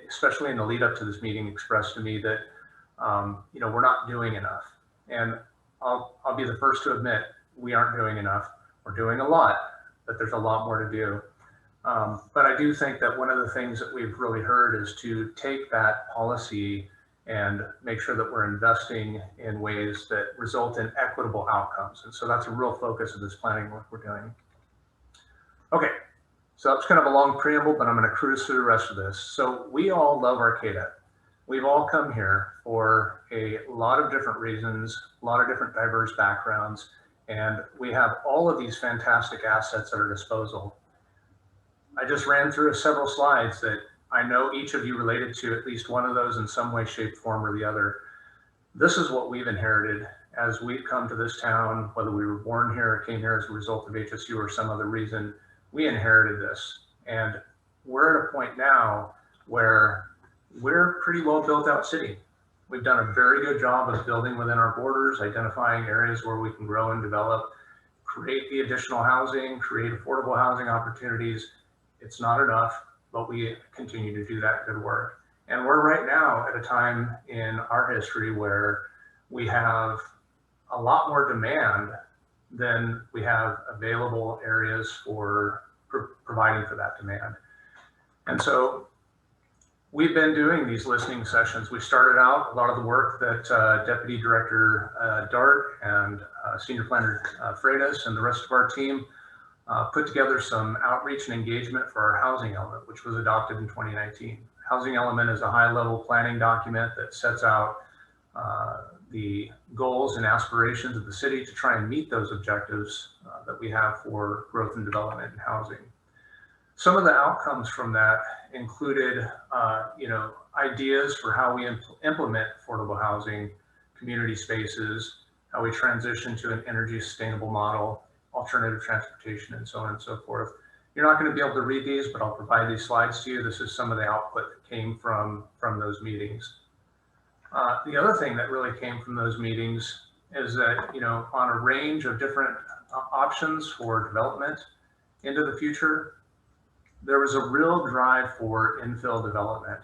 especially in the lead up to this meeting, expressed to me that we're not doing enough. And I'll be the first to admit we aren't doing enough. We're doing a lot, but there's a lot more to do. But I do think that one of the things that we've really heard is to take that policy and make sure that we're investing in ways that result in equitable outcomes. And so that's a real focus of this planning work we're doing. Okay, so that's kind of a long preamble, but I'm going to cruise through the rest of this. So we all love Arcata. We've all come here for a lot of different reasons, a lot of different diverse backgrounds, and we have all of these fantastic assets at our disposal. I just ran through several slides that I know each of you related to at least one of those in some way, shape, form, or the other. This is what we've inherited as we've come to this town, whether we were born here or came here as a result of HSU or some other reason. We inherited this, and we're at a point now where we're a pretty well built out city. We've done a very good job of building within our borders, identifying areas where we can grow and develop, create the additional housing, create affordable housing opportunities. It's not enough, but we continue to do that good work. And we're right now at a time in our history where we have a lot more demand than we have available areas for providing for that demand. And so we've been doing these listening sessions. We started out a lot of the work that Deputy Director Dart and Senior Planner Freitas and the rest of our team put together some outreach and engagement for our housing element, which was adopted in 2019. Housing element is a high-level planning document that sets out the goals and aspirations of the city to try and meet those objectives that we have for growth and development in housing. Some of the outcomes from that included, ideas for how we implement affordable housing, community spaces, how we transition to an energy sustainable model, alternative transportation, and so on and so forth. You're not going to be able to read these, but I'll provide these slides to you. This is some of the output that came from those meetings. The other thing that really came from those meetings is that, on a range of different options for development into the future, there was a real drive for infill development.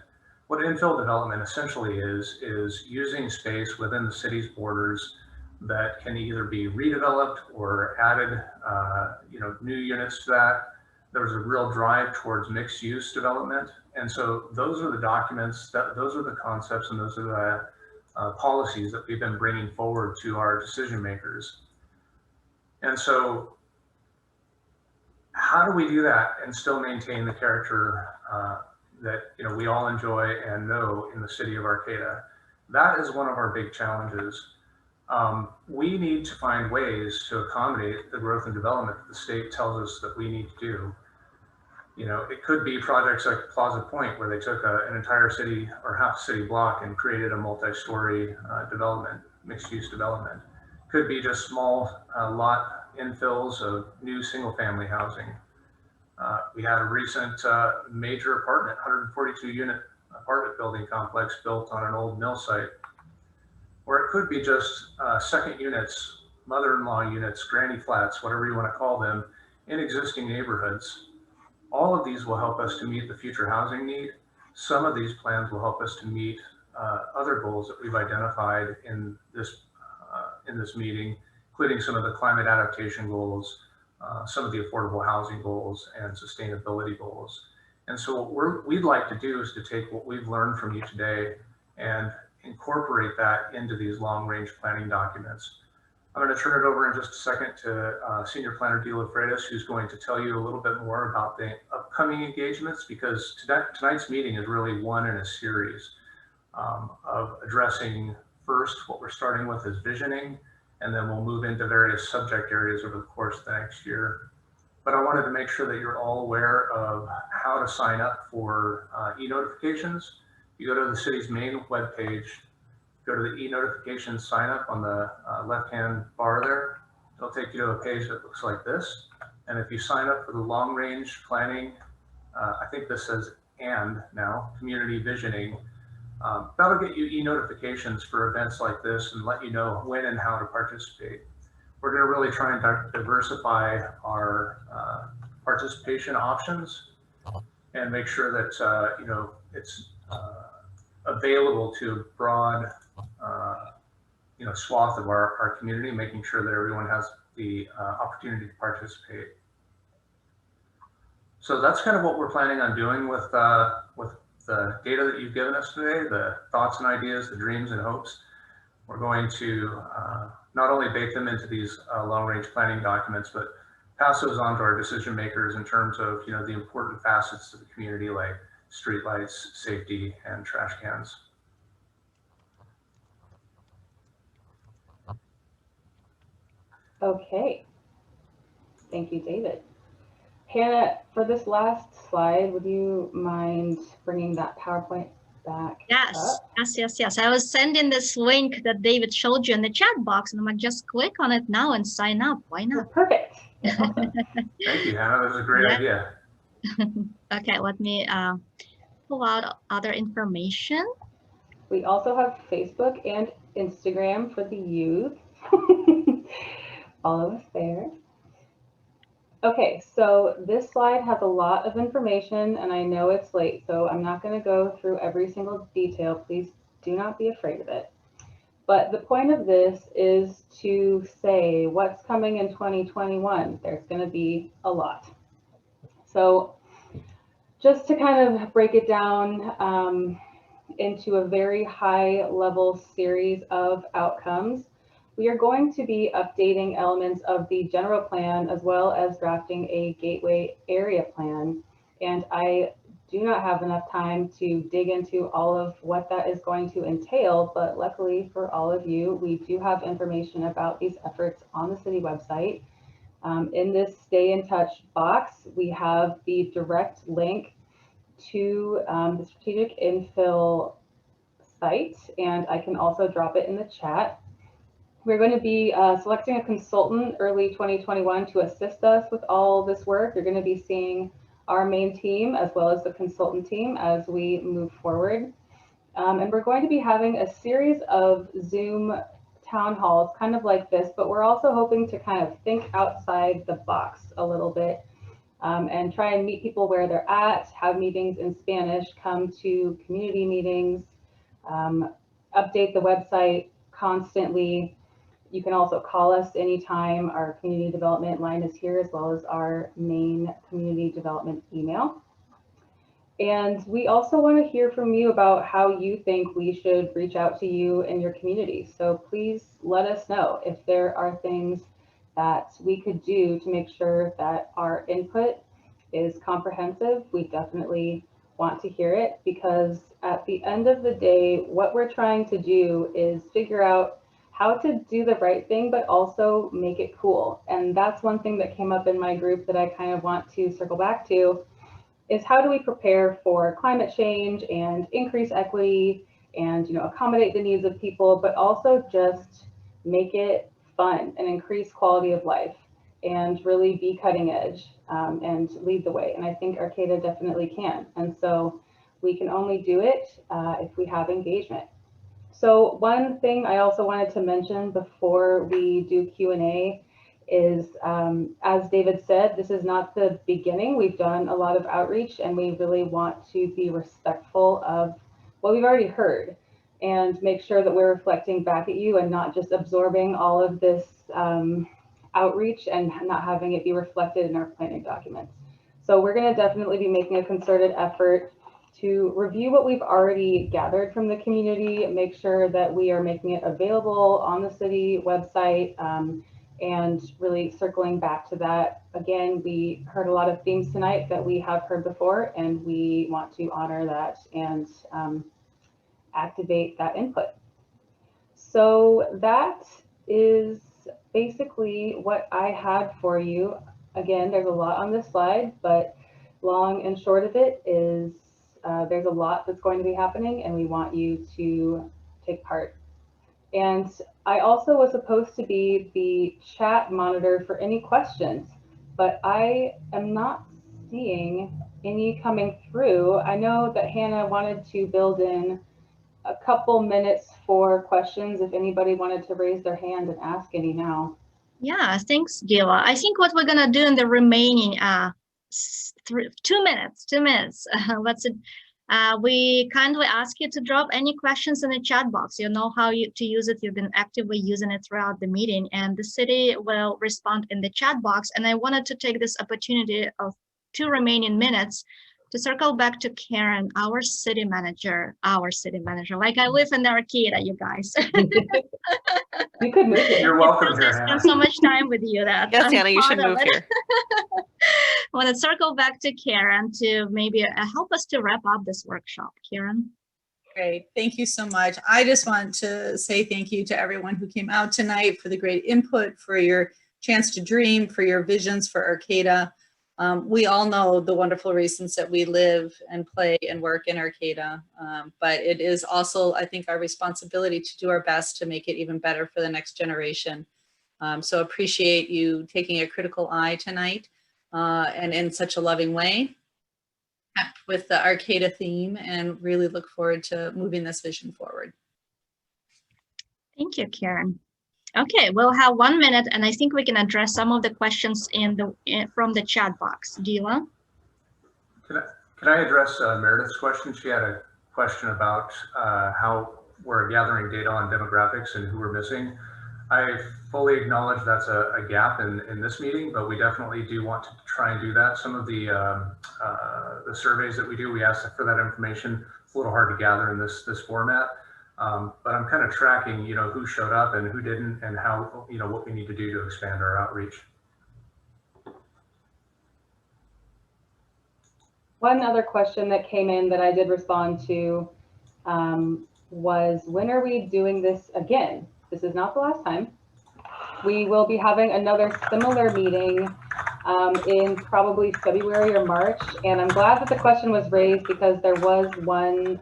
what infill development essentially is using space within the city's borders that can either be redeveloped or added, new units to that. There's a real drive towards mixed use development. And so those are the documents, those are the concepts, and those are the policies that we've been bringing forward to our decision makers. And so how do we do that and still maintain the character that we all enjoy and know in the city of Arcata? That is one of our big challenges. We need to find ways to accommodate the growth and development that the state tells us that we need to do. It could be projects like Plaza Point, where they took an entire city or half city block and created a multi-story development, mixed-use development. Could be just small lot infills of new single-family housing. We had a recent major apartment, 142-unit apartment building complex built on an old mill site, or it could be just second units, mother-in-law units, granny flats, whatever you want to call them, in existing neighborhoods. All of these will help us to meet the future housing need. Some of these plans will help us to meet other goals that we've identified in this meeting, including some of the climate adaptation goals, some of the affordable housing goals, and sustainability goals. And so what we'd like to do is to take what we've learned from you today and incorporate that into these long-range planning documents. I'm going to turn it over in just a second to Senior Planner De La Freitas, who's going to tell you a little bit more about the upcoming engagements, because tonight's meeting is really one in a series of addressing first what we're starting with is visioning, and then we'll move into various subject areas over the course of the next year. But I wanted to make sure that you're all aware of how to sign up for e-notifications. You go to the city's main webpage, go to the e-notifications sign up on the left-hand bar there. It'll take you to a page that looks like this. And if you sign up for the long-range planning, I think this says and now, community visioning, that'll get you e-notifications for events like this and let you know when and how to participate. We're going to really try and diversify our participation options and make sure that it's available to a broad swath of our community, making sure that everyone has the opportunity to participate. So that's kind of what we're planning on doing with the data that you've given us today, the thoughts and ideas, the dreams and hopes. We're going to not only bake them into these long-range planning documents, but pass those on to our decision makers in terms of the important facets of the community, like streetlights, safety, and trash cans. Okay, thank you, David. Hannah, for this last slide, would you mind bringing that PowerPoint back up? Yes. I was sending this link that David showed you in the chat box, and I'm like, just click on it now and sign up. Why not? Oh, perfect. Awesome. Thank you, Hannah. That was a great idea. Okay, let me pull out other information. We also have Facebook and Instagram for the youth. All of us there. Okay, so this slide has a lot of information, and I know it's late, so I'm not going to go through every single detail. Please do not be afraid of it. But the point of this is to say what's coming in 2021. There's going to be a lot. So just to kind of break it down into a very high level series of outcomes, we are going to be updating elements of the general plan as well as drafting a gateway area plan. And I do not have enough time to dig into all of what that is going to entail, but luckily for all of you, we do have information about these efforts on the city website. In this stay in touch box, we have the direct link to the strategic infill site, and I can also drop it in the chat. We're going to be selecting a consultant early 2021 to assist us with all this work. You're going to be seeing our main team as well as the consultant team as we move forward. And we're going to be having a series of Zoom town halls, kind of like this, but we're also hoping to kind of think outside the box a little bit. and try and meet people where they're at, have meetings in Spanish, come to community meetings, update the website constantly. You can also call us anytime. Our community development line is here, as well as our main community development email. And we also want to hear from you about how you think we should reach out to you and your community. So please let us know if there are things that we could do to make sure that our input is comprehensive. We definitely want to hear it, because at the end of the day, what we're trying to do is figure out how to do the right thing, but also make it cool. And that's one thing that came up in my group that I kind of want to circle back to, is how do we prepare for climate change and increase equity and, accommodate the needs of people, but also just make it fun and increase quality of life and really be cutting edge and lead the way. And I think Arcata definitely can. And so we can only do it if we have engagement. So one thing I also wanted to mention before we do Q&A is, as David said, this is not the beginning. We've done a lot of outreach, and we really want to be respectful of what we've already heard and make sure that we're reflecting back at you and not just absorbing all of this outreach and not having it be reflected in our planning documents. So we're going to definitely be making a concerted effort to review what we've already gathered from the community, make sure that we are making it available on the city website, and really circling back to that. Again, we heard a lot of themes tonight that we have heard before, and we want to honor that and activate that input. So that is basically what I had for you. Again, there's a lot on this slide, but long and short of it is there's a lot that's going to be happening, and we want you to take part. And I also was supposed to be the chat monitor for any questions, but I am not seeing any coming through. I know that Hannah wanted to build in a couple minutes for questions if anybody wanted to raise their hand and ask any now. Yeah, thanks, Gila. I think what we're gonna do in the remaining 2 minutes, we kindly ask you to drop any questions in the chat box. You know how to use it. You've been actively using it throughout the meeting, and the city will respond in the chat box. And I wanted to take this opportunity of 2 remaining minutes to circle back to Karen, our city manager, like I live in Arcata, you guys. You could move here. You're welcome here, I spend Hannah. so much time with you that Yes, I'm Hannah, you should proud of move it. here. I want to circle back to Karen to maybe help us to wrap up this workshop. Karen. Great. Thank you so much. I just want to say thank you to everyone who came out tonight for the great input, for your chance to dream, for your visions for Arcata. We all know the wonderful reasons that we live and play and work in Arcata, but it is also, I think, our responsibility to do our best to make it even better for the next generation. So appreciate you taking a critical eye tonight and in such a loving way with the Arcata theme, and really look forward to moving this vision forward. Thank you, Karen. Okay, we'll have 1 minute, and I think we can address some of the questions from the chat box. Gila? Can I address Meredith's question? She had a question about how we're gathering data on demographics and who we're missing. I fully acknowledge that's a gap in this meeting, but we definitely do want to try and do that. Some of the surveys that we do, we ask for that information. It's a little hard to gather in this format, but I'm kind of tracking, who showed up and who didn't, and how, what we need to do to expand our outreach. One other question that came in that I did respond to was, when are we doing this again? This is not the last time. We will be having another similar meeting in probably February or March. And I'm glad that the question was raised, because there was one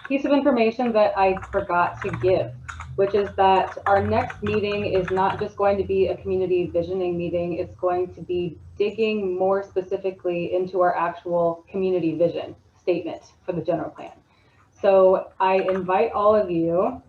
piece of information that I forgot to give, which is that our next meeting is not just going to be a community visioning meeting. It's going to be digging more specifically into our actual community vision statement for the general plan. So I invite all of you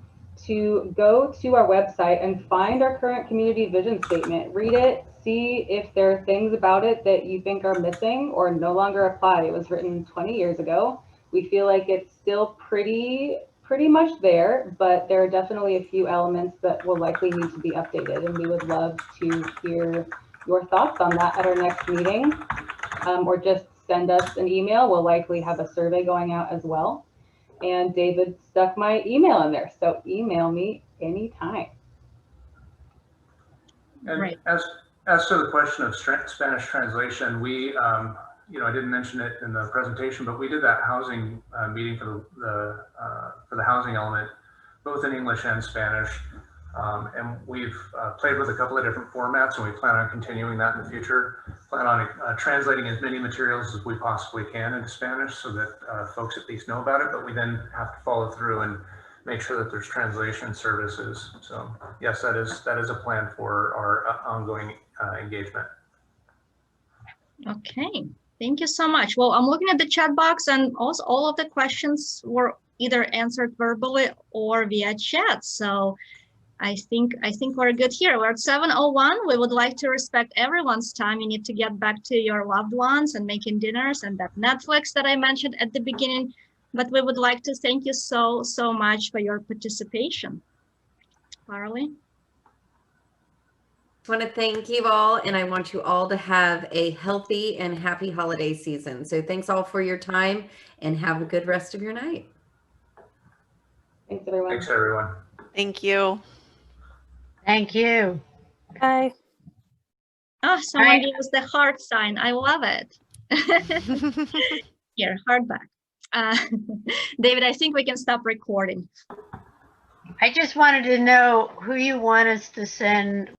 to go to our website and find our current community vision statement, read it, see if there are things about it that you think are missing or no longer apply. It was written 20 years ago. We feel like it's still pretty much there, but there are definitely a few elements that will likely need to be updated, and we would love to hear your thoughts on that at our next meeting, or just send us an email. We'll likely have a survey going out as well. And David stuck my email in there, so email me anytime. And Right. as to the question of Spanish translation, we, I didn't mention it in the presentation, but we did that housing meeting for the housing element, both in English and Spanish. And we've played with a couple of different formats, and we plan on continuing that in the future. Plan on translating as many materials as we possibly can into Spanish so that folks at least know about it, but we then have to follow through and make sure that there's translation services. So yes, that is a plan for our ongoing engagement. Okay, thank you so much. Well, I'm looking at the chat box, and also all of the questions were either answered verbally or via chat. So I think we're good here. We're at 7:01. We would like to respect everyone's time. You need to get back to your loved ones and making dinners and that Netflix that I mentioned at the beginning. But we would like to thank you so much for your participation. Carly? I want to thank you all, and I want you all to have a healthy and happy holiday season. So thanks all for your time, and have a good rest of your night. Thanks, everyone. Thanks, everyone. Thank you. Thank you. Bye. Oh, someone Right. gave us the heart sign. I love it. Here, heart back. David, I think we can stop recording. I just wanted to know who you want us to send